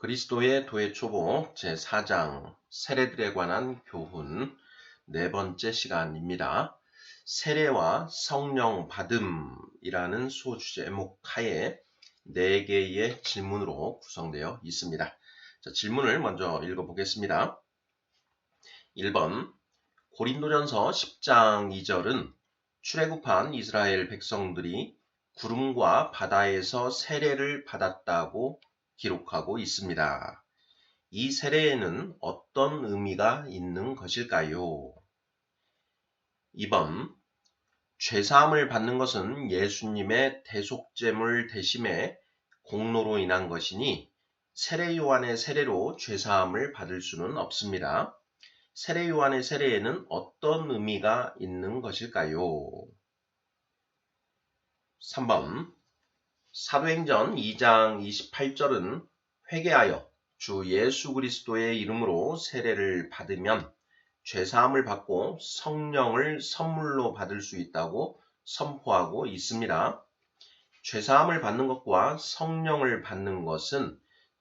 그리스도의 도의 초보 제4장 세례들에 관한 교훈 네 번째 시간입니다. 세례와 성령 받음이라는 소제목 하에 네 개의 질문으로 구성되어 있습니다. 자, 질문을 먼저 읽어보겠습니다. 1번 고린도전서 10장 2절은 출애굽한 이스라엘 백성들이 구름과 바다에서 세례를 받았다고 기록하고 있습니다. 이 세례에는 어떤 의미가 있는 것일까요? 2번 죄사함을 받는 것은 예수님의 대속제물 대심의 공로로 인한 것이니 세례 요한의 세례로 죄사함을 받을 수는 없습니다. 세례 요한의 세례에는 어떤 의미가 있는 것일까요? 3번 사도행전 2장 28절은 회개하여 주 예수 그리스도의 이름으로 세례를 받으면 죄사함을 받고 성령을 선물로 받을 수 있다고 선포하고 있습니다. 죄사함을 받는 것과 성령을 받는 것은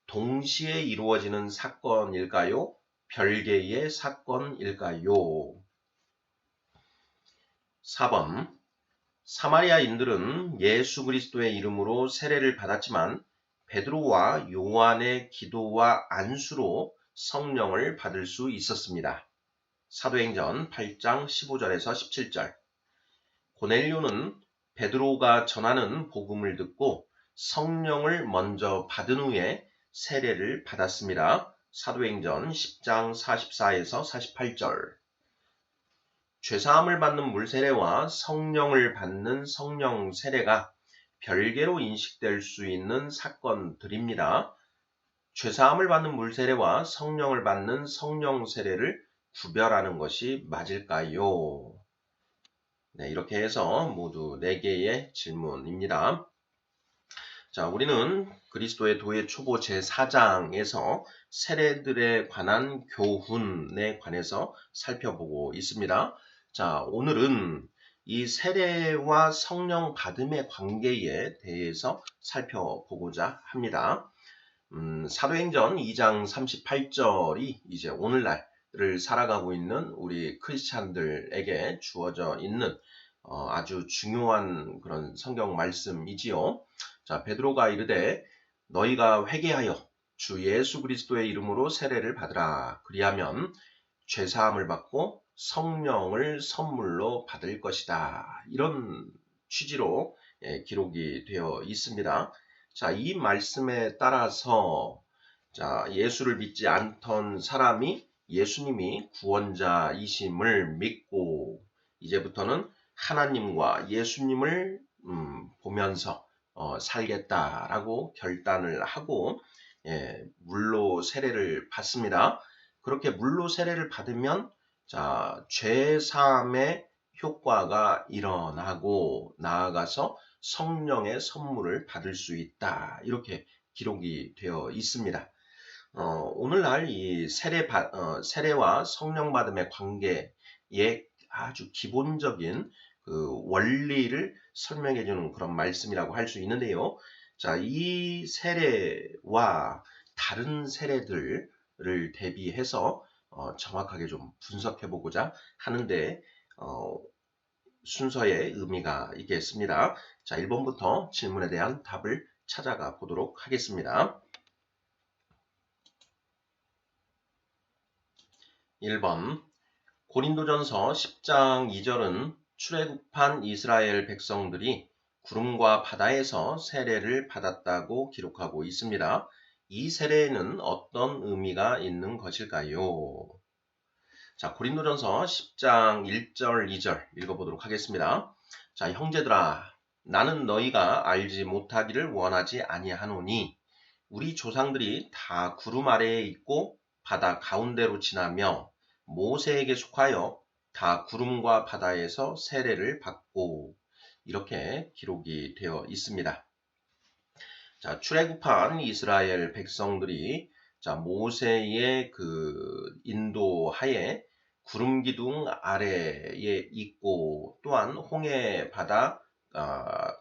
동시에 이루어지는 사건일까요? 별개의 사건일까요? 4번 사마리아인들은 예수 그리스도의 이름으로 세례를 받았지만 베드로와 요한의 기도와 안수로 성령을 받을 수 있었습니다. 사도행전 8장 15절에서 17절. 고넬료는 베드로가 전하는 복음을 듣고 성령을 먼저 받은 후에 세례를 받았습니다. 사도행전 10장 44에서 48절. 죄사함을 받는 물세례와 성령을 받는 성령 세례가 별개로 인식될 수 있는 사건들입니다. 죄사함을 받는 물세례와 성령을 받는 성령 세례를 구별하는 것이 맞을까요? 네, 이렇게 해서 모두 4개의 질문입니다. 자, 우리는 그리스도의 도의 초보 제4장에서 세례들에 관한 교훈에 관해서 살펴보고 있습니다. 자, 오늘은 이 세례와 성령 받음의 관계에 대해서 살펴보고자 합니다. 사도행전 2장 38절이 이제 오늘날을 살아가고 있는 우리 크리스찬들에게 주어져 있는 아주 중요한 그런 성경 말씀이지요. 자, 베드로가 이르되 너희가 회개하여 주 예수 그리스도의 이름으로 세례를 받으라. 그리하면 죄사함을 받고 성령을 선물로 받을 것이다. 이런 취지로 기록이 되어 있습니다. 자, 이 말씀에 따라서 자, 예수를 믿지 않던 사람이 예수님이 구원자이심을 믿고 이제부터는 하나님과 예수님을 보면서 살겠다라고 결단을 하고 물로 세례를 받습니다. 그렇게 물로 세례를 받으면 자, 죄사함의 효과가 일어나고 나아가서 성령의 선물을 받을 수 있다. 이렇게 기록이 되어 있습니다. 오늘날 이 세례와 성령 받음의 관계의 아주 기본적인 그 원리를 설명해 주는 그런 말씀이라고 할 수 있는데요. 자, 이 세례와 다른 세례들을 대비해서 정확하게 좀 분석해 보고자 하는데 순서의 의미가 있겠습니다. 자, 1번부터 질문에 대한 답을 찾아가 보도록 하겠습니다. 1번 고린도전서 10장 2절은 출애굽한 이스라엘 백성들이 구름과 바다에서 세례를 받았다고 기록하고 있습니다. 이 세례에는 어떤 의미가 있는 것일까요? 자, 고린도전서 10장 1절 2절 읽어보도록 하겠습니다. 자, 형제들아 나는 너희가 알지 못하기를 원하지 아니하노니 우리 조상들이 다 구름 아래에 있고 바다 가운데로 지나며 모세에게 속하여 다 구름과 바다에서 세례를 받고 이렇게 기록이 되어 있습니다. 자, 출애굽한 이스라엘 백성들이 자, 모세의 그 인도하에 구름 기둥 아래에 있고 또한 홍해 바다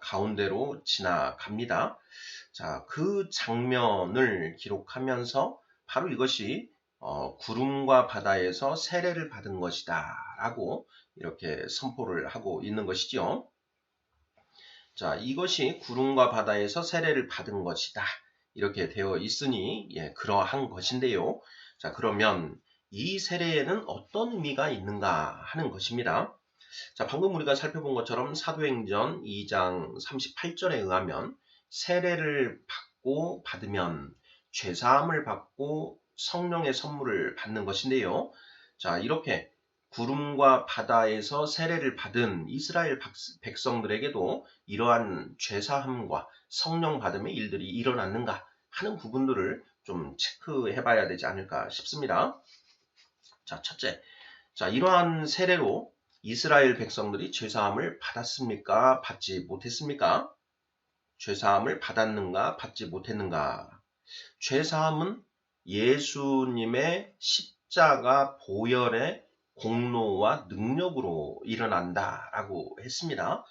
가운데로 지나갑니다. 자, 그 장면을 기록하면서 바로 이것이 구름과 바다에서 세례를 받은 것이다 라고 이렇게 선포를 하고 있는 것이죠. 자, 이것이 구름과 바다에서 세례를 받은 것이다 이렇게 되어 있으니 그러한 것인데요. 자, 그러면 이 세례에는 어떤 의미가 있는가 하는 것입니다. 자, 방금 우리가 살펴본 것처럼 사도행전 2장 38절에 의하면 세례를 받으면 죄사함을 받고 성령의 선물을 받는 것인데요. 자, 이렇게 구름과 바다에서 세례를 받은 이스라엘 백성들에게도 이러한 죄사함과 성령 받음의 일들이 일어났는가 하는 부분들을 좀 체크해 봐야 되지 않을까 싶습니다. 자, 첫째. 자, 이러한 세례로 이스라엘 백성들이 죄사함을 받았습니까? 받지 못했습니까? 죄사함을 받았는가? 받지 못했는가? 죄사함은 예수님의 십자가 보혈의 공로와 능력으로 일어난다라고 했습니다.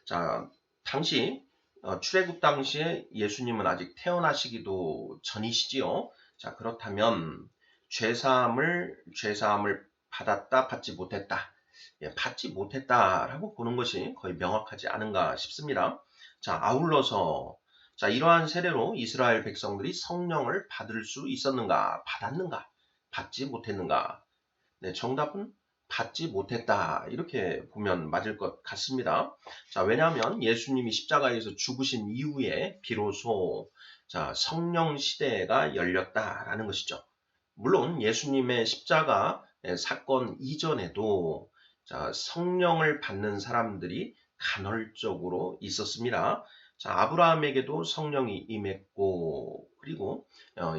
자, 당시 출애굽 당시에 예수님은 아직 태어나시기도 전이시지요. 자, 그렇다면 죄사함을 받았다, 받지 못했다. 받지 못했다라고 보는 것이 거의 명확하지 않은가 싶습니다. 자, 아울러서 자, 이러한 세례로 이스라엘 백성들이 성령을 받을 수 있었는가, 받았는가, 받지 못했는가? 네, 정답은 받지 못했다. 이렇게 보면 맞을 것 같습니다. 자, 왜냐하면 예수님이 십자가에서 죽으신 이후에 비로소 자, 성령 시대가 열렸다라는 것이죠. 물론 예수님의 십자가 사건 이전에도 자, 성령을 받는 사람들이 간헐적으로 있었습니다. 자, 아브라함에게도 성령이 임했고 그리고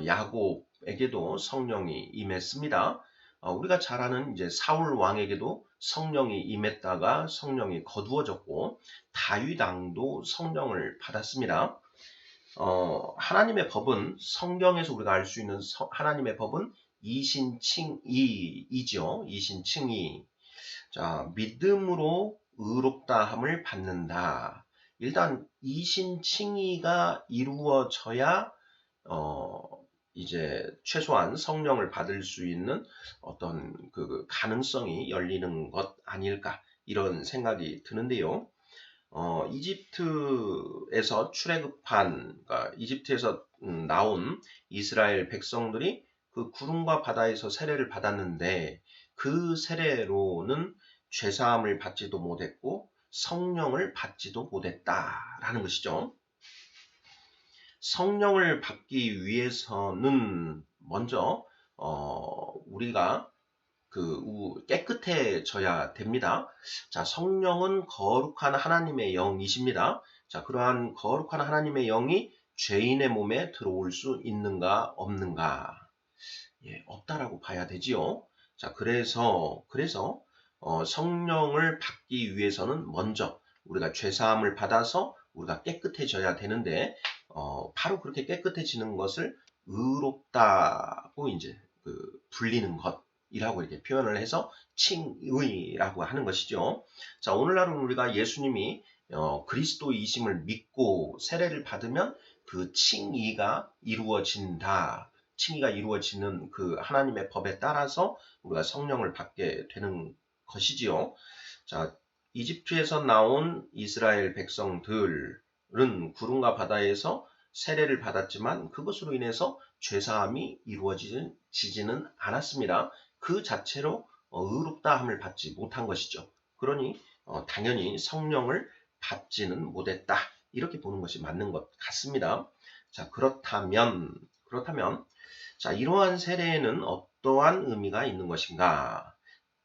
야곱에게도 성령이 임했습니다. 우리가 잘 아는 이제 사울 왕에게도 성령이 임했다가 성령이 거두어졌고 다윗 왕도 성령을 받았습니다. 하나님의 법은 성경에서 우리가 알 수 있는 하나님의 법은 이신칭의이죠. 이신칭의. 자, 믿음으로 의롭다함을 받는다. 일단 이신칭의가 이루어져야 이제 최소한 성령을 받을 수 있는 어떤 그 가능성이 열리는 것 아닐까 이런 생각이 드는데요. 이집트에서 출애굽한 그러니까 이집트에서 나온 이스라엘 백성들이 그 구름과 바다에서 세례를 받았는데 그 세례로는 죄사함을 받지도 못했고 성령을 받지도 못했다라는 것이죠. 성령을 받기 위해서는 먼저 우리가 깨끗해져야 됩니다. 자, 성령은 거룩한 하나님의 영이십니다. 자, 그러한 거룩한 하나님의 영이 죄인의 몸에 들어올 수 있는가 없는가? 없다라고 봐야 되지요. 자, 그래서 성령을 받기 위해서는 먼저 우리가 죄사함을 받아서 우리가 깨끗해져야 되는데 바로 그렇게 깨끗해지는 것을 의롭다고 이제 불리는 것이라고 이렇게 표현을 해서 칭의라고 하는 것이죠. 자, 오늘날은 우리가 예수님이 그리스도이심을 믿고 세례를 받으면 그 칭의가 이루어진다. 칭의가 이루어지는 그 하나님의 법에 따라서 우리가 성령을 받게 되는 것이지요. 자, 이집트에서 나온 이스라엘 백성들은 구름과 바다에서 세례를 받았지만 그것으로 인해서 죄사함이 이루어지지는 않았습니다. 그 자체로 의롭다함을 받지 못한 것이죠. 그러니 당연히 성령을 받지는 못했다. 이렇게 보는 것이 맞는 것 같습니다. 자, 그렇다면 자, 이러한 세례에는 어떠한 의미가 있는 것인가?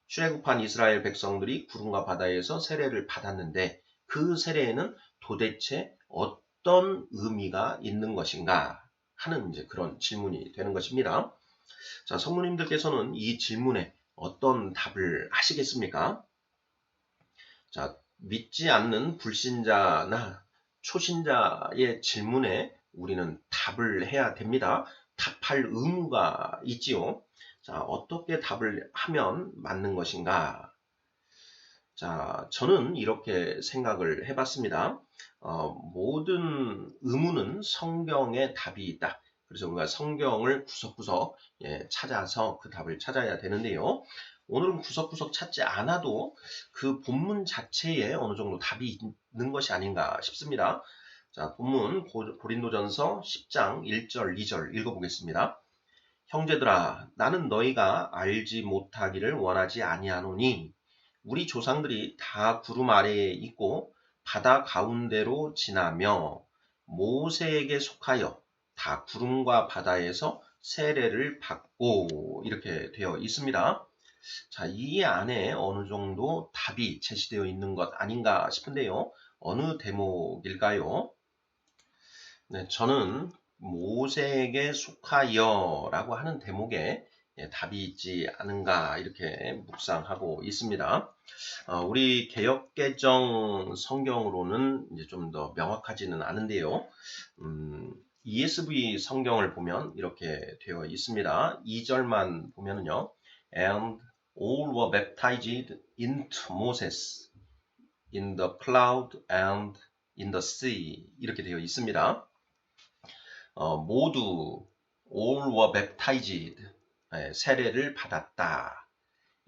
출애굽한 이스라엘 백성들이 구름과 바다에서 세례를 받았는데 그 세례에는 도대체 어떤 의미가 있는 것인가 하는 이제 그런 질문이 되는 것입니다. 자, 성도님들께서는 이 질문에 어떤 답을 하시겠습니까? 자, 믿지 않는 불신자나 초신자의 질문에 우리는 답을 해야 됩니다. 답할 의무가 있지요. 자, 어떻게 답을 하면 맞는 것인가? 자, 저는 이렇게 생각을 해봤습니다. 모든 의문은 성경에 답이 있다. 그래서 우리가 성경을 구석구석 찾아서 그 답을 찾아야 되는데요. 오늘은 구석구석 찾지 않아도 그 본문 자체에 어느 정도 답이 있는 것이 아닌가 싶습니다. 자, 본문 고린도전서 10장 1절, 2절 읽어보겠습니다. 형제들아, 나는 너희가 알지 못하기를 원하지 아니하노니 우리 조상들이 다 구름 아래에 있고 바다 가운데로 지나며 모세에게 속하여 다 구름과 바다에서 세례를 받고 이렇게 되어 있습니다. 자, 이 안에 어느 정도 답이 제시되어 있는 것 아닌가 싶은데요. 어느 대목일까요? 네, 저는 모세에게 속하여 라고 하는 대목에 답이 있지 않은가 이렇게 묵상하고 있습니다. 우리 개역개정 성경으로는 이제 좀 더 명확하지는 않은데요. ESV 성경을 보면 이렇게 되어 있습니다. 2절만 보면은요. And all were baptized into Moses in the cloud and in the sea 이렇게 되어 있습니다. 모두 all were baptized 세례를 받았다.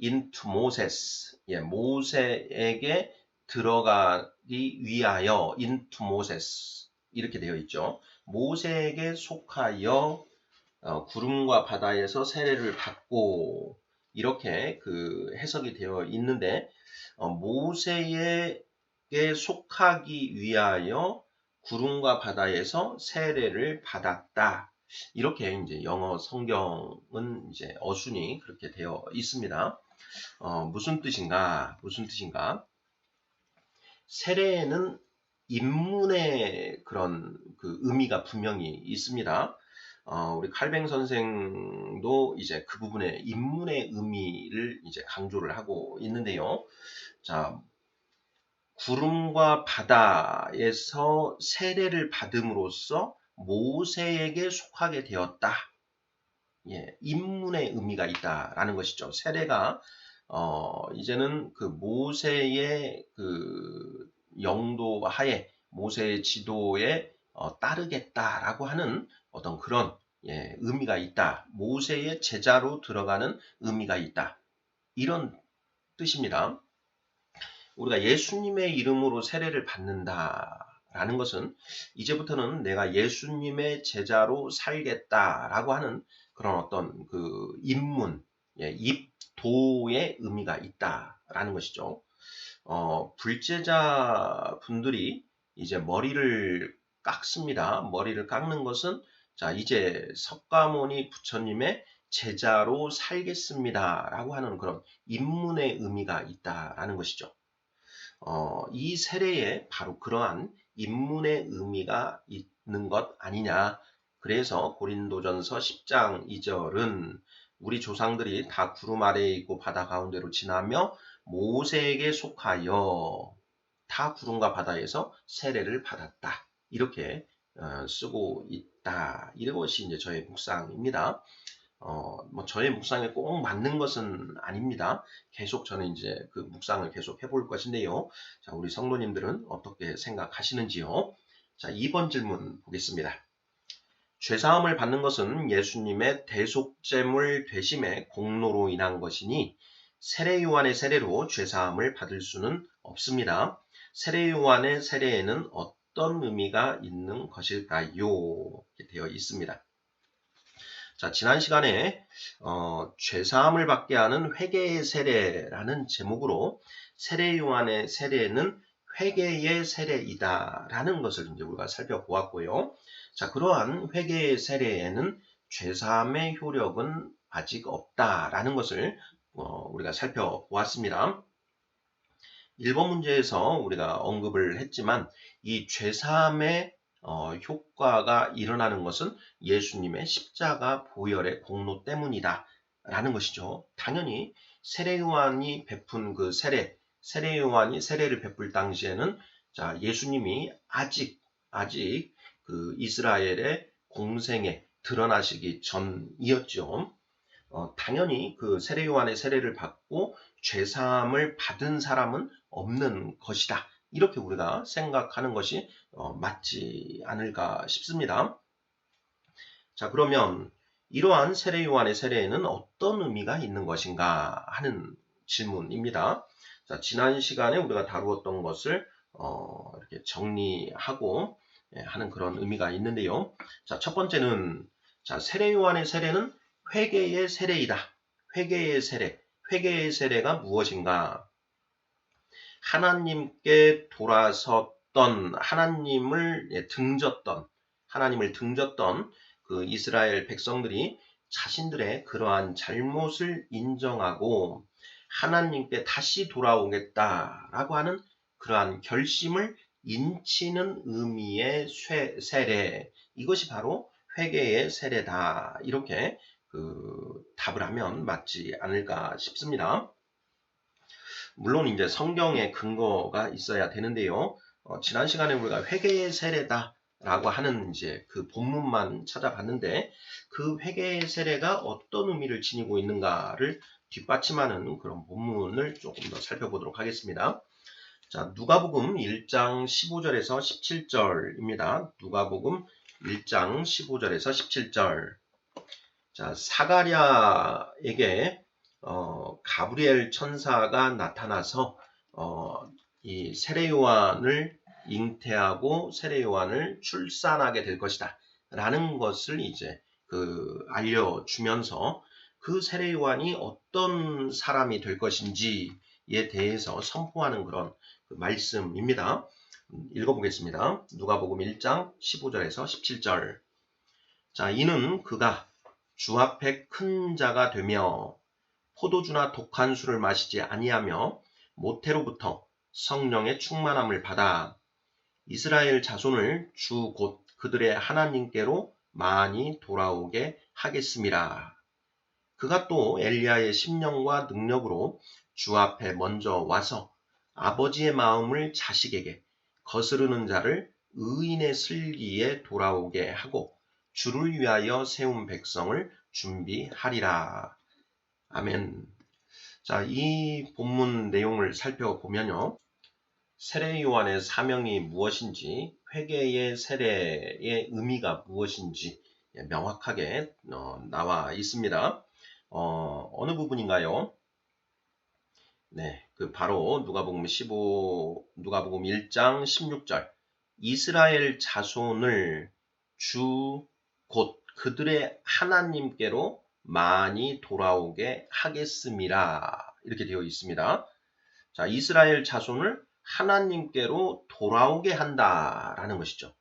into Moses 모세에게 들어가기 위하여 into Moses 이렇게 되어 있죠. 모세에게 속하여 구름과 바다에서 세례를 받고 이렇게 그 해석이 되어 있는데 모세에게 속하기 위하여 구름과 바다에서 세례를 받았다. 이렇게 이제 영어 성경은 이제 어순이 그렇게 되어 있습니다. 무슨 뜻인가? 무슨 뜻인가? 세례에는 입문의 그런 그 의미가 분명히 있습니다. 우리 칼뱅 선생도 이제 그 부분에 입문의 의미를 이제 강조를 하고 있는데요. 자, 구름과 바다에서 세례를 받음으로써 모세에게 속하게 되었다. 입문의 의미가 있다라는 것이죠. 세례가 이제는 그 모세의 그 영도 하에 모세의 지도에 따르겠다라고 하는 어떤 그런 의미가 있다. 모세의 제자로 들어가는 의미가 있다. 이런 뜻입니다. 우리가 예수님의 이름으로 세례를 받는다라는 것은 이제부터는 내가 예수님의 제자로 살겠다라고 하는 그런 어떤 그 입문, 입도의 의미가 있다라는 것이죠. 불제자 분들이 이제 머리를 깎습니다. 머리를 깎는 것은 자, 이제 석가모니 부처님의 제자로 살겠습니다라고 하는 그런 입문의 의미가 있다라는 것이죠. 이 세례에 바로 그러한 입문의 의미가 있는 것 아니냐. 그래서 고린도전서 10장 2절은 우리 조상들이 다 구름 아래에 있고 바다 가운데로 지나며 모세에게 속하여 다 구름과 바다에서 세례를 받았다. 이렇게 쓰고 있다. 이것이 이제 저의 묵상입니다. 저의 묵상에 꼭 맞는 것은 아닙니다. 계속 저는 이제 그 묵상을 계속 해볼 것인데요. 자, 우리 성도님들은 어떻게 생각하시는지요? 자, 2번 질문 보겠습니다. 죄사함을 받는 것은 예수님의 대속죄물 되심의 공로로 인한 것이니 세례 요한의 세례로 죄사함을 받을 수는 없습니다. 세례 요한의 세례에는 어떤 의미가 있는 것일까요? 이렇게 되어 있습니다. 자, 지난 시간에 죄사함을 받게 하는 회개의 세례라는 제목으로 세례 요한의 세례는 회개의 세례이다라는 것을 이제 우리가 살펴보았고요. 자, 그러한 회개의 세례에는 죄사함의 효력은 아직 없다라는 것을 우리가 살펴보았습니다. 1번 문제에서 우리가 언급을 했지만 이 죄사함의 효과가 일어나는 것은 예수님의 십자가 보혈의 공로 때문이다 라는 것이죠. 당연히 세례 요한이 베푼 그 세례 요한이 세례를 베풀 당시에는 자, 예수님이 아직 그 이스라엘의 공생에 드러나시기 전이었죠. 당연히 그 세례 요한의 세례를 받고 죄사함을 받은 사람은 없는 것이다. 이렇게 우리가 생각하는 것이 맞지 않을까 싶습니다. 자, 그러면 이러한 세례 요한의 세례에는 어떤 의미가 있는 것인가 하는 질문입니다. 자, 지난 시간에 우리가 다루었던 것을 이렇게 정리하고 하는 그런 의미가 있는데요. 자, 첫 번째는 자, 세례 요한의 세례는 회개의 세례이다. 회개의 세례. 회개의 세례가 무엇인가? 하나님께 돌아섰던 하나님을 등졌던 그 이스라엘 백성들이 자신들의 그러한 잘못을 인정하고 하나님께 다시 돌아오겠다라고 하는 그러한 결심을 인치는 의미의 세례. 이것이 바로 회개의 세례다. 이렇게 답을 하면 맞지 않을까 싶습니다. 물론 이제 성경에 근거가 있어야 되는데요. 지난 시간에 우리가 회개의 세례다라고 하는 이제 그 본문만 찾아봤는데 그 회개의 세례가 어떤 의미를 지니고 있는가를 뒷받침하는 그런 본문을 조금 더 살펴보도록 하겠습니다. 자, 누가복음 1장 15절에서 17절입니다. 누가복음 1장 15절에서 17절. 자, 사가랴에게 가브리엘 천사가 나타나서 이 세례 요한을 잉태하고 세례 요한을 출산하게 될 것이다 라는 것을 이제 알려주면서 그 세례 요한이 어떤 사람이 될 것인지에 대해서 선포하는 그런 말씀입니다. 읽어보겠습니다. 누가복음 1장 15절에서 17절. 자, 이는 그가 주 앞에 큰 자가 되며 포도주나 독한 술을 마시지 아니하며 모태로부터 성령의 충만함을 받아 이스라엘 자손을 주 곧 그들의 하나님께로 많이 돌아오게 하겠음이라. 그가 또 엘리야의 심령과 능력으로 주 앞에 먼저 와서 아버지의 마음을 자식에게 거스르는 자를 의인의 슬기에 돌아오게 하고 주를 위하여 세운 백성을 준비하리라. 아멘. 자, 이 본문 내용을 살펴보면요. 세례 요한의 사명이 무엇인지, 회개의 세례의 의미가 무엇인지 명확하게 나와 있습니다. 어느 부분인가요? 네, 바로 누가복음 1장 16절. 이스라엘 자손을 주 곧 그들의 하나님께로 많이 돌아오게 하겠음이라. 이렇게 되어 있습니다. 자, 이스라엘 자손을 하나님께로 돌아오게 한다라는 것이죠.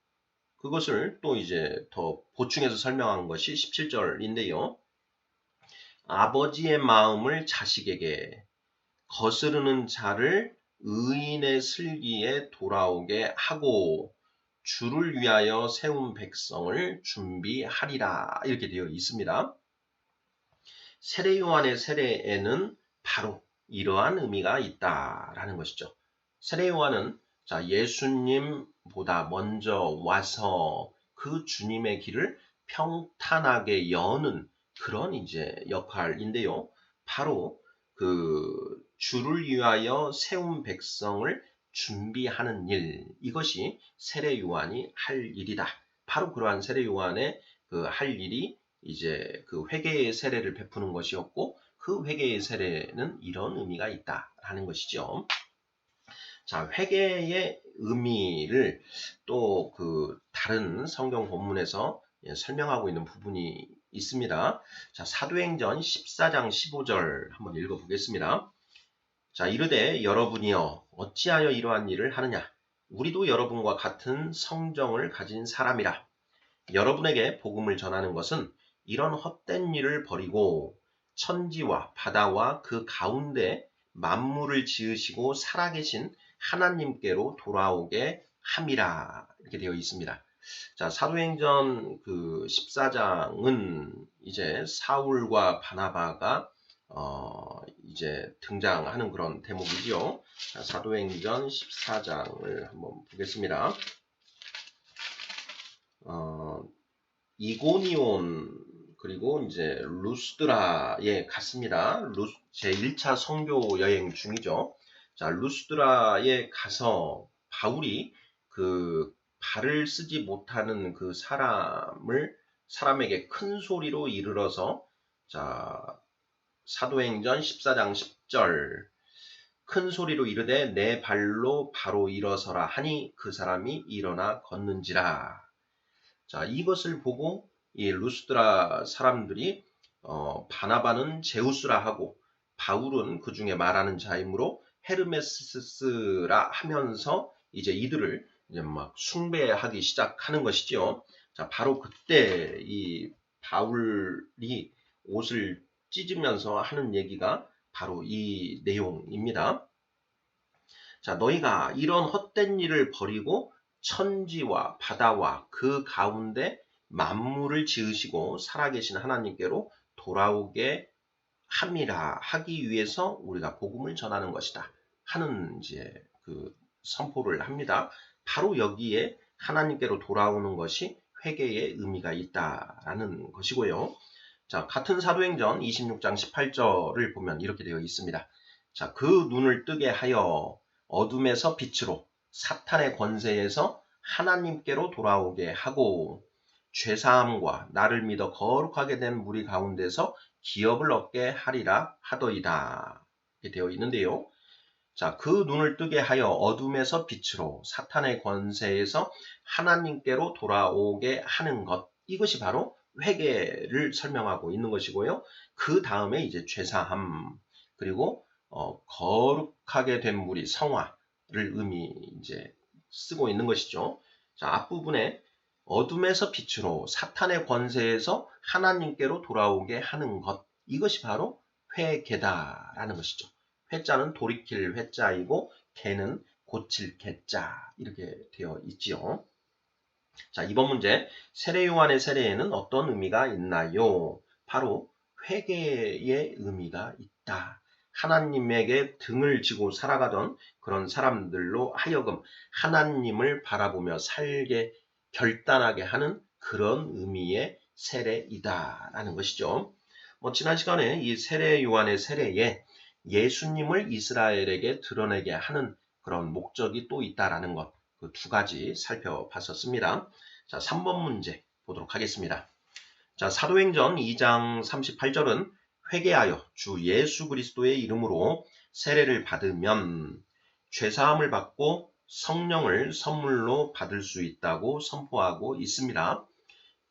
그것을 또 이제 더 보충해서 설명한 것이 17절인데요. 아버지의 마음을 자식에게 거스르는 자를 의인의 슬기에 돌아오게 하고 주를 위하여 세운 백성을 준비하리라. 이렇게 되어 있습니다. 세례 요한의 세례에는 바로 이러한 의미가 있다라는 것이죠. 세례 요한은 자, 예수님보다 먼저 와서 그 주님의 길을 평탄하게 여는 그런 이제 역할인데요. 바로 주를 위하여 세운 백성을 준비하는 일, 이것이 세례 요한이 할 일이다. 바로 그러한 세례 요한의 할 일이 이제 회개의 세례를 베푸는 것이었고 그 회개의 세례는 이런 의미가 있다라는 것이죠. 자, 회개의 의미를 또 다른 성경 본문에서 설명하고 있는 부분이 있습니다. 자, 사도행전 14장 15절 한번 읽어보겠습니다. 자, 이르되 여러분이여 어찌하여 이러한 일을 하느냐? 우리도 여러분과 같은 성정을 가진 사람이라. 여러분에게 복음을 전하는 것은 이런 헛된 일을 버리고 천지와 바다와 그 가운데 만물을 지으시고 살아계신 하나님께로 돌아오게 함이라. 이렇게 되어 있습니다. 자, 사도행전 14장은 이제 사울과 바나바가 이제 등장하는 그런 대목이지요. 자, 사도행전 14장을 한번 보겠습니다. 이고니온 그리고 이제 루스드라에 갔습니다. 제 1차 선교 여행 중이죠. 자, 루스드라에 가서 바울이 그 발을 쓰지 못하는 그 사람에게 큰 소리로 이르러서, 자, 사도행전 14장 10절, 큰 소리로 이르되 내 발로 바로 일어서라 하니 그 사람이 일어나 걷는지라. 자, 이것을 보고 이 루스드라 사람들이 바나바는 제우스라 하고 바울은 그 중에 말하는 자이므로 헤르메스라 하면서 이제 이들을 이제 막 숭배하기 시작하는 것이지요. 자, 바로 그때 이 바울이 옷을 찢으면서 하는 얘기가 바로 이 내용입니다. 자, 너희가 이런 헛된 일을 버리고 천지와 바다와 그 가운데 만물을 지으시고 살아계신 하나님께로 돌아오게 함이라 하기 위해서 우리가 복음을 전하는 것이다 하는 이제 그 선포를 합니다. 바로 여기에 하나님께로 돌아오는 것이 회개의 의미가 있다라는 것이고요. 자, 같은 사도행전 26장 18절을 보면 이렇게 되어 있습니다. 자, 그 눈을 뜨게 하여 어둠에서 빛으로 사탄의 권세에서 하나님께로 돌아오게 하고 죄사함과 나를 믿어 거룩하게 된 무리 가운데서 기업을 얻게 하리라 하더이다. 이렇게 되어 있는데요. 자, 그 눈을 뜨게 하여 어둠에서 빛으로 사탄의 권세에서 하나님께로 돌아오게 하는 것. 이것이 바로 회개를 설명하고 있는 것이고요. 그 다음에 이제 죄사함, 그리고 거룩하게 된 무리 성화를 이제 쓰고 있는 것이죠. 자, 앞부분에 어둠에서 빛으로 사탄의 권세에서 하나님께로 돌아오게 하는 것. 이것이 바로 회개다라는 것이죠. 회자는 돌이킬 회자이고 개는 고칠 개자 이렇게 되어 있지요. 자, 이번 문제 세례 요한의 세례에는 어떤 의미가 있나요? 바로 회개의 의미가 있다. 하나님에게 등을 지고 살아가던 그런 사람들로 하여금 하나님을 바라보며 살게 결단하게 하는 그런 의미의 세례이다라는 것이죠. 지난 시간에 이 세례 요한의 세례에 예수님을 이스라엘에게 드러내게 하는 그런 목적이 또 있다라는 것, 그 두 가지 살펴봤었습니다. 자, 3번 문제 보도록 하겠습니다. 자, 사도행전 2장 38절은 회개하여 주 예수 그리스도의 이름으로 세례를 받으면 죄사함을 받고 성령을 선물로 받을 수 있다고 선포하고 있습니다.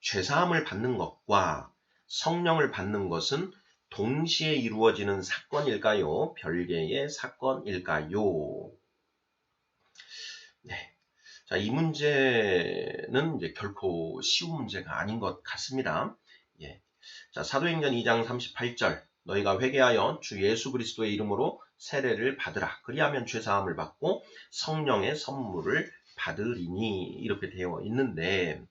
죄사함을 받는 것과 성령을 받는 것은 동시에 이루어지는 사건일까요? 별개의 사건일까요? 네. 자, 이 문제는 이제 결코 쉬운 문제가 아닌 것 같습니다. 예. 자, 사도행전 2장 38절. 너희가 회개하여 주 예수 그리스도의 이름으로 세례를 받으라. 그리하면 죄사함을 받고 성령의 선물을 받으리니. 이렇게 되어 있는데,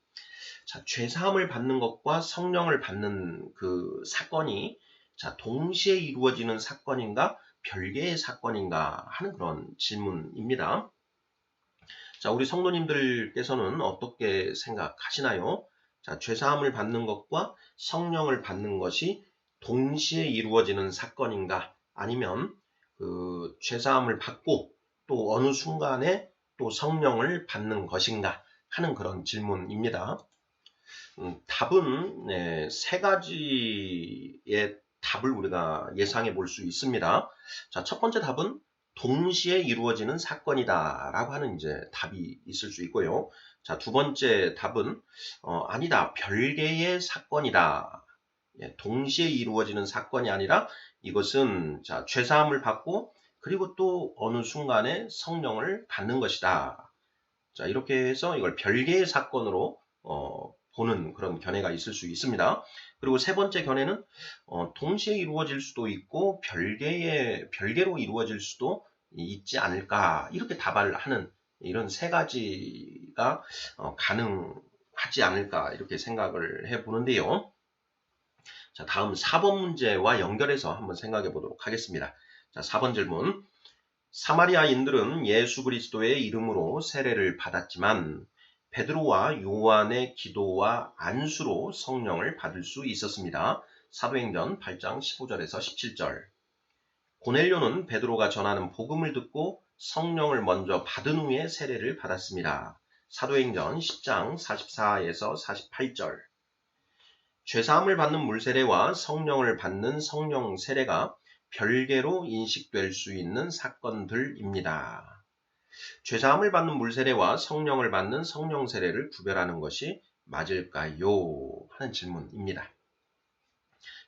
자, 죄사함을 받는 것과 성령을 받는 그 사건이 자, 동시에 이루어지는 사건인가 별개의 사건인가 하는 그런 질문입니다. 자, 우리 성도님들께서는 어떻게 생각하시나요? 자, 죄사함을 받는 것과 성령을 받는 것이 동시에 이루어지는 사건인가 아니면 그 죄사함을 받고 또 어느 순간에 또 성령을 받는 것인가 하는 그런 질문입니다. 답은 세 가지의 답을 우리가 예상해 볼 수 있습니다. 자, 첫 번째 답은 동시에 이루어지는 사건이다 라고 하는 이제 답이 있을 수 있고요. 자, 두 번째 답은 아니다, 별개의 사건이다. 예, 동시에 이루어지는 사건이 아니라 이것은 자, 죄사함을 받고 그리고 또 어느 순간에 성령을 받는 것이다. 자, 이렇게 해서 이걸 별개의 사건으로 보는 그런 견해가 있을 수 있습니다. 그리고 세 번째 견해는 동시에 이루어질 수도 있고 별개로 이루어질 수도 있지 않을까 이렇게 답을 하는 이런 세 가지가 가능하지 않을까 이렇게 생각을 해보는데요. 자, 다음 4번 문제와 연결해서 한번 생각해 보도록 하겠습니다. 자, 4번 질문. 사마리아인들은 예수 그리스도의 이름으로 세례를 받았지만 베드로와 요한의 기도와 안수로 성령을 받을 수 있었습니다. 사도행전 8장 15절에서 17절. 고넬료는 베드로가 전하는 복음을 듣고 성령을 먼저 받은 후에 세례를 받았습니다. 사도행전 10장 44에서 48절. 죄사함을 받는 물세례와 성령을 받는 성령 세례가 별개로 인식될 수 있는 사건들입니다. 죄사함을 받는 물세례와 성령을 받는 성령 세례를 구별하는 것이 맞을까요? 하는 질문입니다.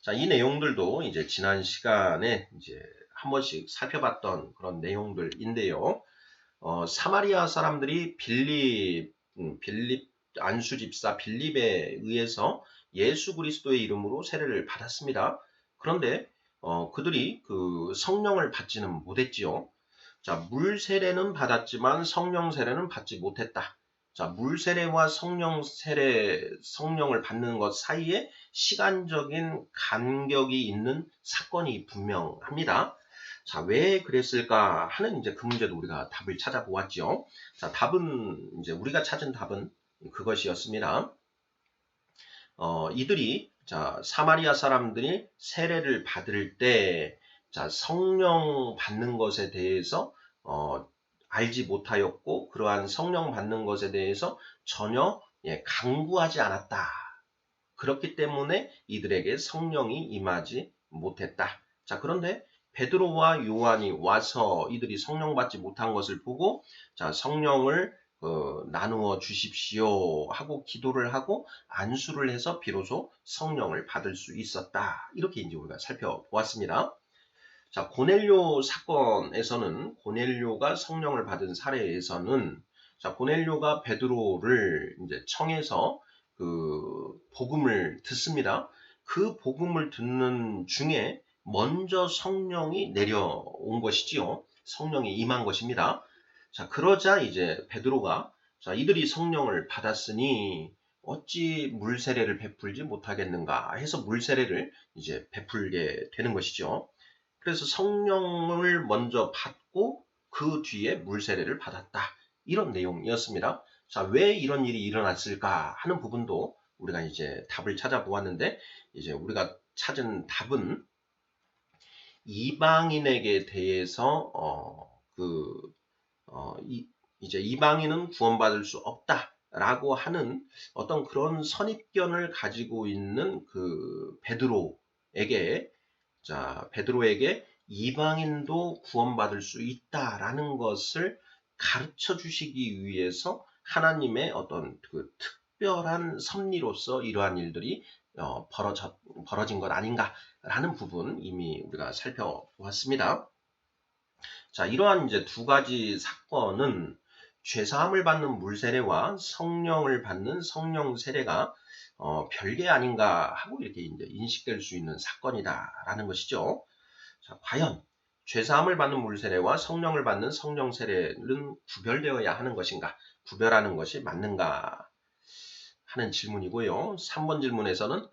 자, 이 내용들도 이제 지난 시간에 이제 한 번씩 살펴봤던 그런 내용들인데요. 사마리아 사람들이 빌립 안수 집사 빌립에 의해서 예수 그리스도의 이름으로 세례를 받았습니다. 그런데 그들이 그 성령을 받지는 못했지요. 자, 물 세례는 받았지만 성령 세례는 받지 못했다. 자, 물 세례와 성령을 받는 것 사이에 시간적인 간격이 있는 사건이 분명합니다. 자, 왜 그랬을까 하는 이제 그 문제도 우리가 답을 찾아보았죠. 자, 이제 우리가 찾은 답은 그것이었습니다. 이들이, 사마리아 사람들이 세례를 받을 때, 성령 받는 것에 대해서, 알지 못하였고, 그러한 성령 받는 것에 대해서 전혀 강구하지 않았다. 그렇기 때문에 이들에게 성령이 임하지 못했다. 자, 그런데 베드로와 요한이 와서 이들이 성령 받지 못한 것을 보고, 성령을 나누어 주십시오 하고 기도를 하고 안수를 해서 비로소 성령을 받을 수 있었다. 이렇게 이제 우리가 살펴보았습니다. 자, 고넬료 사건에서는 고넬료가 성령을 받은 사례에서는 고넬료가 베드로를 이제 청해서 그 복음을 듣습니다. 그 복음을 듣는 중에 먼저 성령이 내려온 것이지요. 성령이 임한 것입니다. 자, 그러자 이제 베드로가 이들이 성령을 받았으니 어찌 물세례를 베풀지 못하겠는가 해서 물세례를 이제 베풀게 되는 것이죠. 그래서 성령을 먼저 받고 그 뒤에 물세례를 받았다. 이런 내용이었습니다. 자, 왜 이런 일이 일어났을까 하는 부분도 우리가 이제 답을 찾아보았는데, 이제 우리가 찾은 답은 이방인에게 대해서 이제 이방인은 구원받을 수 없다라고 하는 어떤 그런 선입견을 가지고 있는 그 베드로에게 이방인도 구원받을 수 있다라는 것을 가르쳐 주시기 위해서 하나님의 어떤 그 특별한 섭리로서 이러한 일들이 벌어진 것 아닌가라는 부분 이미 우리가 살펴보았습니다. 자, 이러한 이제 두 가지 사건은 죄사함을 받는 물세례와 성령을 받는 성령 세례가 별개 아닌가 하고 이렇게 이제 인식될 수 있는 사건이다라는 것이죠. 자, 과연 죄사함을 받는 물세례와 성령을 받는 성령 세례는 구별되어야 하는 것인가? 구별하는 것이 맞는가? 하는 질문이고요. 3번 질문에서는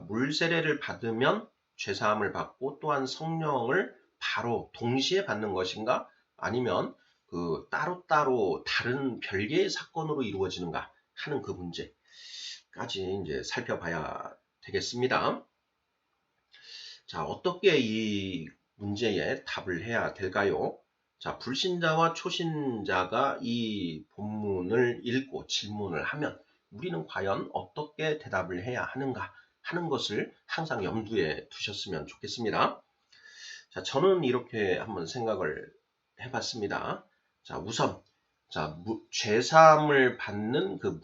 물세례를 받으면 죄사함을 받고 또한 성령을 바로 동시에 받는 것인가? 아니면 그 따로따로 다른 별개의 사건으로 이루어지는가 하는 그 문제까지 이제 살펴봐야 되겠습니다. 자, 어떻게 이 문제에 답을 해야 될까요? 자, 불신자와 초신자가 이 본문을 읽고 질문을 하면 우리는 과연 어떻게 대답을 해야 하는가 하는 것을 항상 염두에 두셨으면 좋겠습니다. 자, 저는 이렇게 한번 생각을 해봤습니다. 자, 우선 죄사함을 받는 그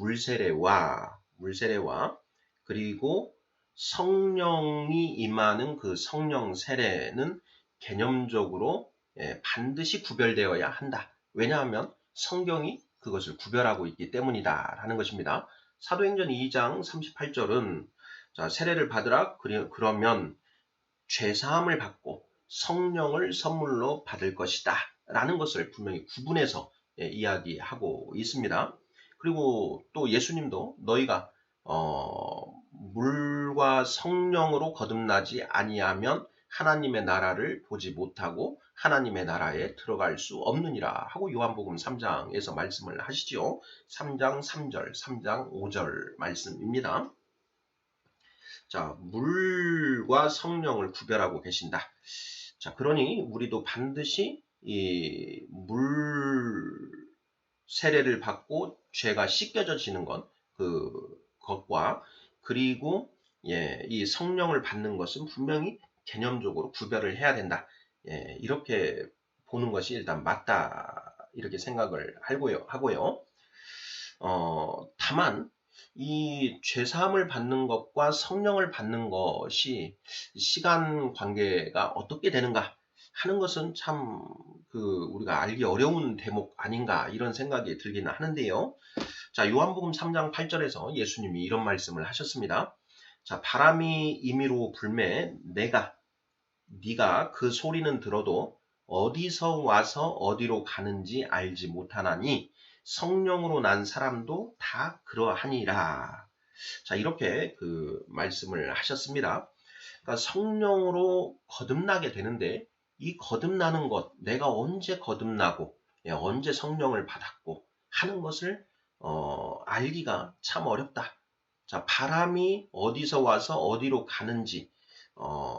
물세례와 그리고 성령이 임하는 그 성령 세례는 개념적으로 반드시 구별되어야 한다. 왜냐하면 성경이 그것을 구별하고 있기 때문이다라는 것입니다. 사도행전 2장 38절은 세례를 받으라 그러면 죄사함을 받고 성령을 선물로 받을 것이다 라는 것을 분명히 구분해서 이야기하고 있습니다. 그리고 또 예수님도 너희가 물과 성령으로 거듭나지 아니하면 하나님의 나라를 보지 못하고 하나님의 나라에 들어갈 수 없느니라 하고 요한복음 3장에서 말씀을 하시지요. 3장 3절, 3장 5절 말씀입니다. 자, 물과 성령을 구별하고 계신다. 자, 그러니 우리도 반드시 이 물 세례를 받고 죄가 씻겨져지는 것과 그리고 이 성령을 받는 것은 분명히 개념적으로 구별을 해야 된다. 이렇게 보는 것이 일단 맞다. 이렇게 생각을 하고요. 다만 이 죄사함을 받는 것과 성령을 받는 것이 시간 관계가 어떻게 되는가 하는 것은 참 우리가 알기 어려운 대목 아닌가 이런 생각이 들기는 하는데요. 자, 요한복음 3장 8절에서 예수님이 이런 말씀을 하셨습니다. 자, 바람이 임의로 불매 네가 그 소리는 들어도 어디서 와서 어디로 가는지 알지 못하나니 성령으로 난 사람도 다 그러하니라. 자, 이렇게 말씀을 하셨습니다. 그러니까 성령으로 거듭나게 되는데 이 거듭나는 것, 내가 언제 거듭나고 언제 성령을 받았고 하는 것을 알기가 참 어렵다. 자, 바람이 어디서 와서 어디로 가는지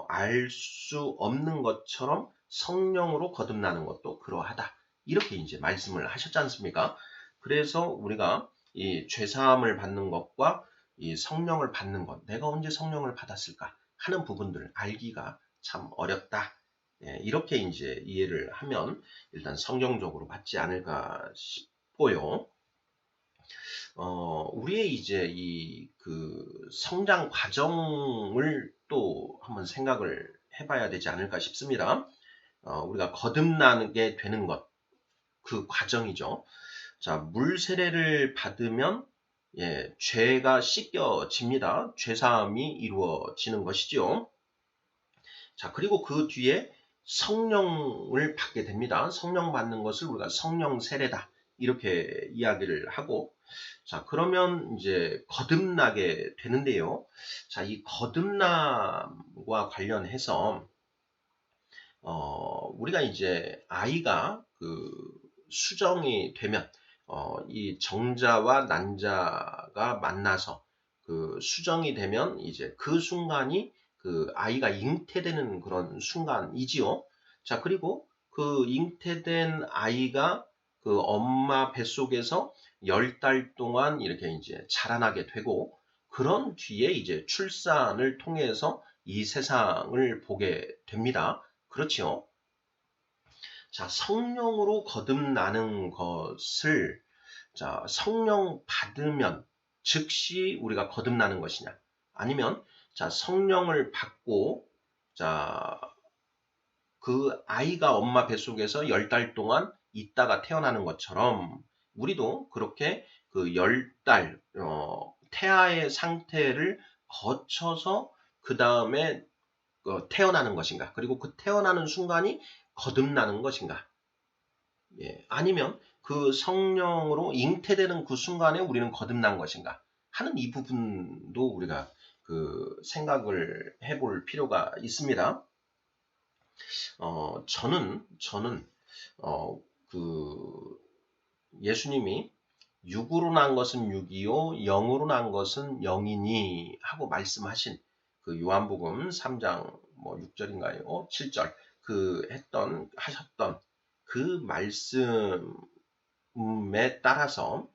알 수 없는 것처럼 성령으로 거듭나는 것도 그러하다. 이렇게 이제 말씀을 하셨지 않습니까? 그래서 우리가 이 죄사함을 받는 것과 이 성령을 받는 것, 내가 언제 성령을 받았을까 하는 부분들을 알기가 참 어렵다. 이렇게 이제 이해를 하면 일단 성경적으로 맞지 않을까 싶고요. 우리의 이제 성장 과정을 또 한번 생각을 해봐야 되지 않을까 싶습니다. 우리가 거듭나게 되는 것, 그 과정이죠. 자, 물 세례를 받으면 죄가 씻겨집니다. 죄사함이 이루어지는 것이지요. 자, 그리고 그 뒤에 성령을 받게 됩니다. 성령 받는 것을 우리가 성령 세례다. 이렇게 이야기를 하고, 자, 그러면 이제 거듭나게 되는데요. 자, 이 거듭남과 관련해서, 우리가 이제 아이가 수정이 되면, 이 정자와 난자가 만나서 수정이 되면 이제 그 순간이 아이가 잉태되는 그런 순간이지요. 자, 그리고 잉태된 아이가 엄마 뱃속에서 10달 동안 이렇게 이제 자라나게 되고, 그런 뒤에 이제 출산을 통해서 이 세상을 보게 됩니다. 그렇지요. 자, 성령으로 거듭나는 것을, 자, 성령 받으면 즉시 우리가 거듭나는 것이냐? 아니면, 자, 성령을 받고, 자, 아이가 엄마 뱃속에서 10달 동안 있다가 태어나는 것처럼 우리도 그렇게 10달 태아의 상태를 거쳐서 그 다음에 태어나는 것인가? 그리고 그 태어나는 순간이 거듭나는 것인가? 아니면 성령으로 잉태되는 그 순간에 우리는 거듭난 것인가? 하는 이 부분도 우리가 생각을 해볼 필요가 있습니다. 저는 예수님이 육으로 난 것은 육이요 영으로 난 것은 영이니 하고 말씀하신 요한복음 3장 6절인가요? 7절 하셨던 그 말씀에 따라서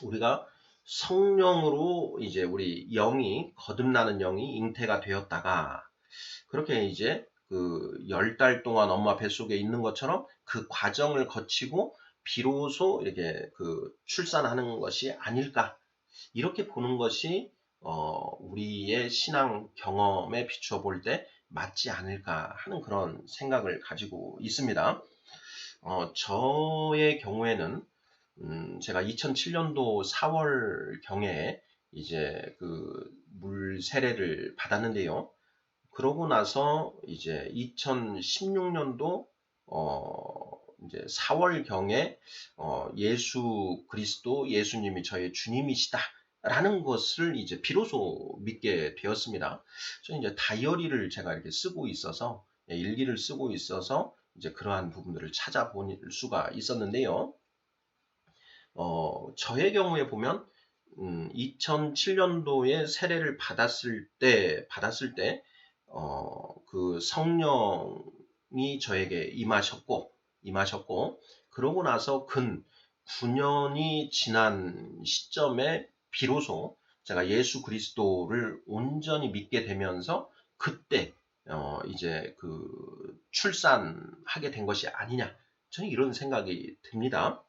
우리가 성령으로 이제 우리 영이 거듭나는 영이 잉태가 되었다가 그렇게 이제 10달 동안 엄마 뱃속에 있는 것처럼 그 과정을 거치고 비로소 이렇게 출산하는 것이 아닐까. 이렇게 보는 것이 우리의 신앙 경험에 비추어 볼 때 맞지 않을까 하는 그런 생각을 가지고 있습니다. 저의 경우에는 제가 2007년도 4월 경에 이제 물 세례를 받았는데요. 그러고 나서 이제 2016년도 이제 4월 경에 예수 그리스도 예수님이 저의 주님이시다라는 것을 이제 비로소 믿게 되었습니다. 저는 이제 다이어리를 제가 이렇게 쓰고 있어서 일기를 쓰고 있어서 이제 그러한 부분들을 찾아볼 수가 있었는데요. 저의 경우에 보면 2007년도에 세례를 받았을 때, 그 성령이 저에게 임하셨고, 그러고 나서 근 9년이 지난 시점에 비로소 제가 예수 그리스도를 온전히 믿게 되면서 그때, 이제 그 출산하게 된 것이 아니냐. 저는 이런 생각이 듭니다.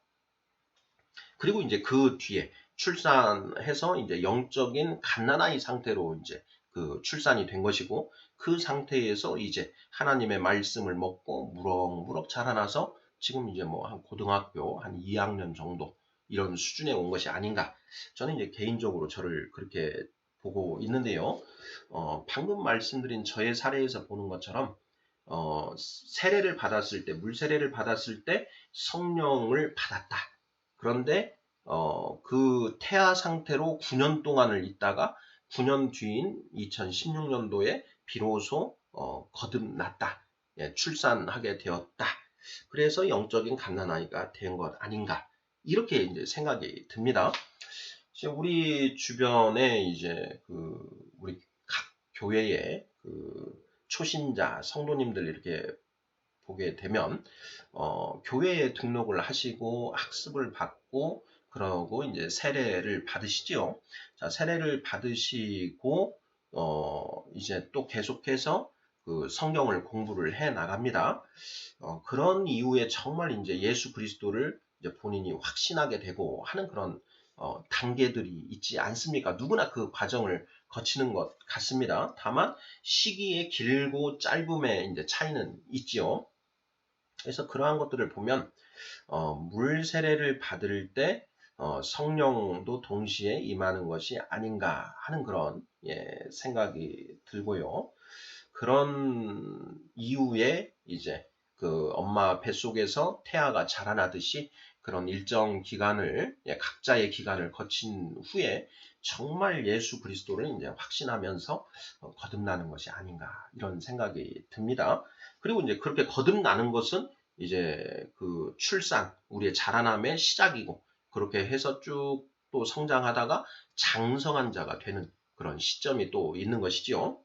그리고 이제 그 뒤에 출산해서 이제 영적인 갓난아이 상태로 이제 그 출산이 된 것이고, 그 상태에서 이제 하나님의 말씀을 먹고 무럭무럭 자라나서 지금 이제 뭐 한 고등학교 한 2학년 정도 이런 수준에 온 것이 아닌가. 저는 이제 개인적으로 저를 그렇게 보고 있는데요. 방금 말씀드린 저의 사례에서 보는 것처럼 세례를 받았을 때, 물세례를 받았을 때 성령을 받았다. 그런데 그 태아 상태로 9년 동안을 있다가 9년 뒤인 2016년도에 비로소 거듭났다. 예, 출산하게 되었다. 그래서 영적인 갓난아이가 된 것 아닌가. 이렇게 이제 생각이 듭니다. 우리 주변에 이제 우리 각 교회의 초신자 성도님들 이렇게 보게 되면 교회에 등록을 하시고 학습을 받고 그러고 이제 세례를 받으시지요. 자, 세례를 받으시고 이제 또 계속해서 그 성경을 공부를 해 나갑니다. 그런 이후에 정말 이제 예수 그리스도를 이제 본인이 확신하게 되고 하는 그런 단계들이 있지 않습니까? 누구나 그 과정을 거치는 것 같습니다. 다만 시기의 길고 짧음의 이제 차이는 있지요. 그래서 그러한 것들을 보면 물 세례를 받을 때 성령도 동시에 임하는 것이 아닌가 하는 그런 생각이 들고요. 그런 이후에 이제 그 엄마 뱃속에서 태아가 자라나듯이 그런 일정 기간을 각자의 기간을 거친 후에 정말 예수 그리스도를 이제 확신하면서 거듭나는 것이 아닌가 이런 생각이 듭니다. 그리고 이제 그렇게 거듭나는 것은 이제 그 출산, 우리의 자라남의 시작이고 그렇게 해서 쭉 또 성장하다가 장성한 자가 되는 그런 시점이 또 있는 것이지요.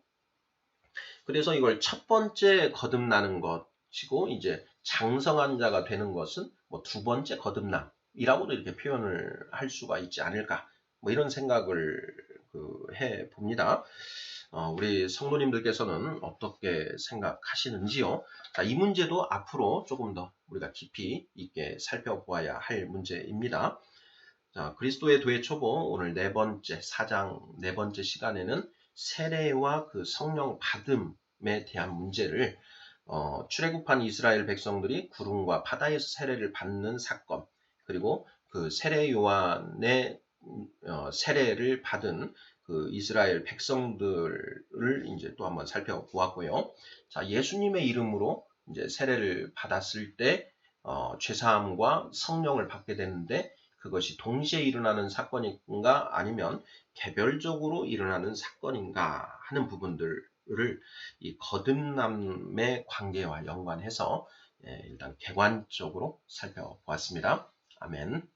그래서 이걸 첫 번째 거듭나는 것이고 이제 장성한 자가 되는 것은 뭐 두 번째 거듭남이라고도 이렇게 표현을 할 수가 있지 않을까 뭐 이런 생각을 해 봅니다. 우리 성도님들께서는 어떻게 생각하시는지요? 자, 이 문제도 앞으로 조금 더 우리가 깊이 있게 살펴보아야 할 문제입니다. 자, 그리스도의 도의 초보 오늘 4장 4번째 시간에는 세례와 그 성령 받음에 대한 문제를 출애굽한 이스라엘 백성들이 구름과 바다에서 세례를 받는 사건, 그리고 그 세례 요한의 세례를 받은 그 이스라엘 백성들을 이제 또 한번 살펴보았고요. 자, 예수님의 이름으로 이제 세례를 받았을 때 죄사함과 성령을 받게 되는데 그것이 동시에 일어나는 사건인가 아니면 개별적으로 일어나는 사건인가 하는 부분들을 이 거듭남의 관계와 연관해서 일단 객관적으로 살펴보았습니다. 아멘.